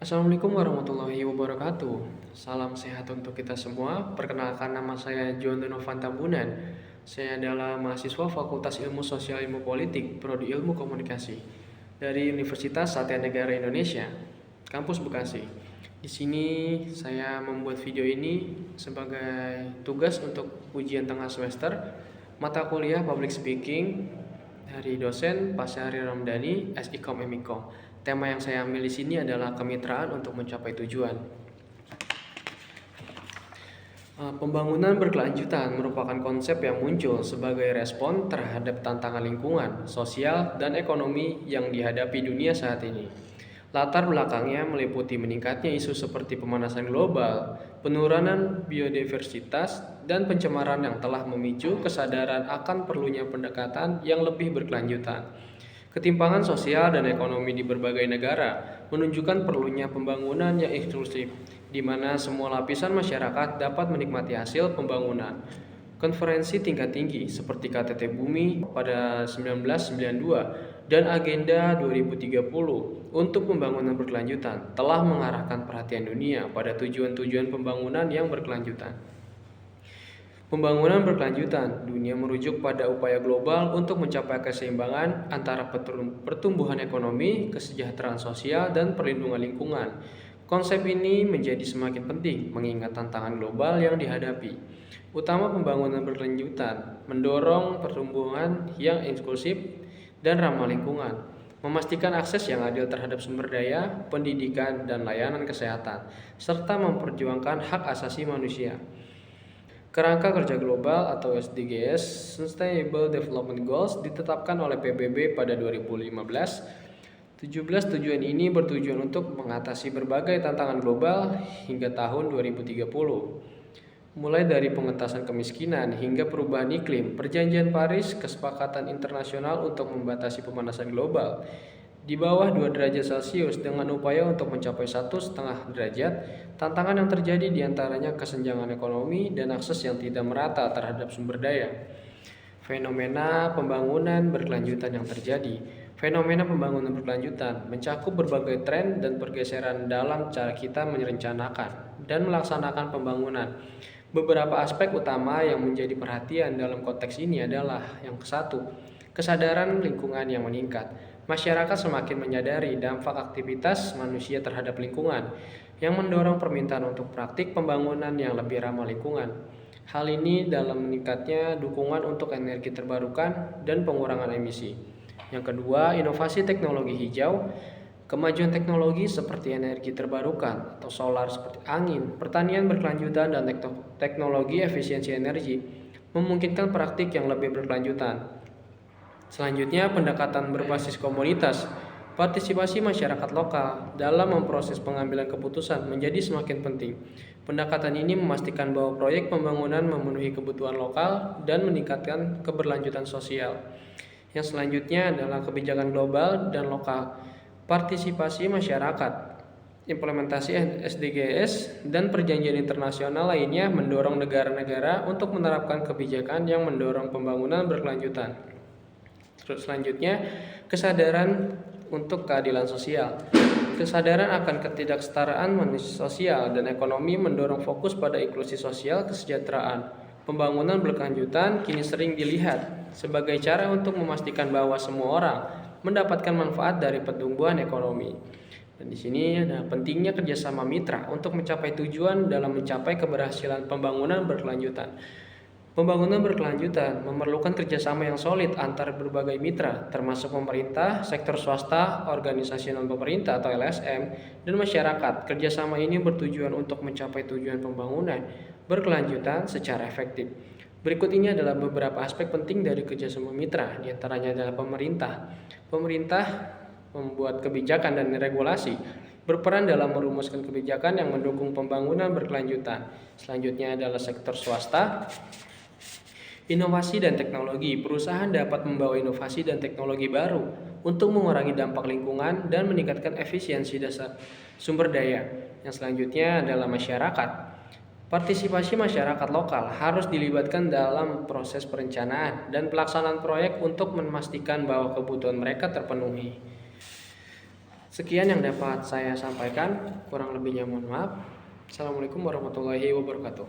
Assalamualaikum warahmatullahi wabarakatuh. Salam sehat untuk kita semua. Perkenalkan, nama saya John Donovan Tambunan. Saya adalah mahasiswa Fakultas Ilmu Sosial Ilmu Politik, Prodi Ilmu Komunikasi dari Universitas Satya Negara Indonesia, Kampus Bekasi. Di sini saya membuat video ini sebagai tugas untuk ujian tengah semester mata kuliah Public Speaking dari dosen Pak Syahri Ramdhani, SIKOM MIKOM. Tema yang saya ambil di sini adalah kemitraan untuk mencapai tujuan. Pembangunan berkelanjutan merupakan konsep yang muncul sebagai respon terhadap tantangan lingkungan, sosial, dan ekonomi yang dihadapi dunia saat ini. Latar belakangnya meliputi meningkatnya isu seperti pemanasan global, penurunan biodiversitas, dan pencemaran yang telah memicu kesadaran akan perlunya pendekatan yang lebih berkelanjutan. Ketimpangan sosial dan ekonomi di berbagai negara menunjukkan perlunya pembangunan yang inklusif, di mana semua lapisan masyarakat dapat menikmati hasil pembangunan. Konferensi tingkat tinggi seperti KTT Bumi pada 1992 dan Agenda 2030 untuk pembangunan berkelanjutan telah mengarahkan perhatian dunia pada tujuan-tujuan pembangunan yang berkelanjutan. Pembangunan berkelanjutan dunia merujuk pada upaya global untuk mencapai keseimbangan antara pertumbuhan ekonomi, kesejahteraan sosial, dan perlindungan lingkungan. Konsep ini menjadi semakin penting mengingat tantangan global yang dihadapi. Utama pembangunan berkelanjutan mendorong pertumbuhan yang inklusif dan ramah lingkungan, memastikan akses yang adil terhadap sumber daya, pendidikan, dan layanan kesehatan, serta memperjuangkan hak asasi manusia. Kerangka Kerja Global atau SDGs (Sustainable Development Goals) ditetapkan oleh PBB pada 2015. 17 tujuan ini bertujuan untuk mengatasi berbagai tantangan global hingga tahun 2030. Mulai dari pengentasan kemiskinan hingga perubahan iklim, Perjanjian Paris, kesepakatan internasional untuk membatasi pemanasan global di bawah 2 derajat Celcius dengan upaya untuk mencapai 1,5 derajat. Tantangan yang terjadi diantaranya kesenjangan ekonomi dan akses yang tidak merata terhadap sumber daya. Fenomena pembangunan berkelanjutan yang terjadi. Fenomena pembangunan berkelanjutan mencakup berbagai tren dan pergeseran dalam cara kita merencanakan dan melaksanakan pembangunan. Beberapa aspek utama yang menjadi perhatian dalam konteks ini adalah yang satu, kesadaran lingkungan yang meningkat. Masyarakat semakin menyadari dampak aktivitas manusia terhadap lingkungan, yang mendorong permintaan untuk praktik pembangunan yang lebih ramah lingkungan. Hal ini dalam meningkatnya dukungan untuk energi terbarukan dan pengurangan emisi. Yang kedua, inovasi teknologi hijau. Kemajuan teknologi seperti energi terbarukan atau solar seperti angin, pertanian berkelanjutan, dan teknologi efisiensi energi memungkinkan praktik yang lebih berkelanjutan. Selanjutnya, pendekatan berbasis komunitas. Partisipasi masyarakat lokal dalam memproses pengambilan keputusan menjadi semakin penting. Pendekatan ini memastikan bahwa proyek pembangunan memenuhi kebutuhan lokal dan meningkatkan keberlanjutan sosial. Yang selanjutnya adalah kebijakan global dan lokal. Partisipasi masyarakat, implementasi SDGs, dan perjanjian internasional lainnya mendorong negara-negara untuk menerapkan kebijakan yang mendorong pembangunan berkelanjutan. Selanjutnya, kesadaran untuk keadilan sosial. Kesadaran akan ketidaksetaraan sosial dan ekonomi mendorong fokus pada inklusi sosial kesejahteraan. Pembangunan berkelanjutan kini sering dilihat sebagai cara untuk memastikan bahwa semua orang mendapatkan manfaat dari pertumbuhan ekonomi. Dan di sini ada pentingnya kerjasama mitra untuk mencapai tujuan dalam mencapai keberhasilan pembangunan berkelanjutan. Pembangunan berkelanjutan memerlukan kerjasama yang solid antar berbagai mitra, termasuk pemerintah, sektor swasta, organisasi non-pemerintah atau LSM, dan masyarakat. Kerjasama ini bertujuan untuk mencapai tujuan pembangunan berkelanjutan secara efektif. Berikut ini adalah beberapa aspek penting dari kerjasama mitra, diantaranya adalah pemerintah. Pemerintah membuat kebijakan dan regulasi, berperan dalam merumuskan kebijakan yang mendukung pembangunan berkelanjutan. Selanjutnya adalah sektor swasta. Inovasi dan teknologi. Perusahaan dapat membawa inovasi dan teknologi baru untuk mengurangi dampak lingkungan dan meningkatkan efisiensi dasar sumber daya. Yang selanjutnya adalah masyarakat. Partisipasi masyarakat lokal harus dilibatkan dalam proses perencanaan dan pelaksanaan proyek untuk memastikan bahwa kebutuhan mereka terpenuhi. Sekian yang dapat saya sampaikan, kurang lebihnya mohon maaf. Assalamualaikum warahmatullahi wabarakatuh.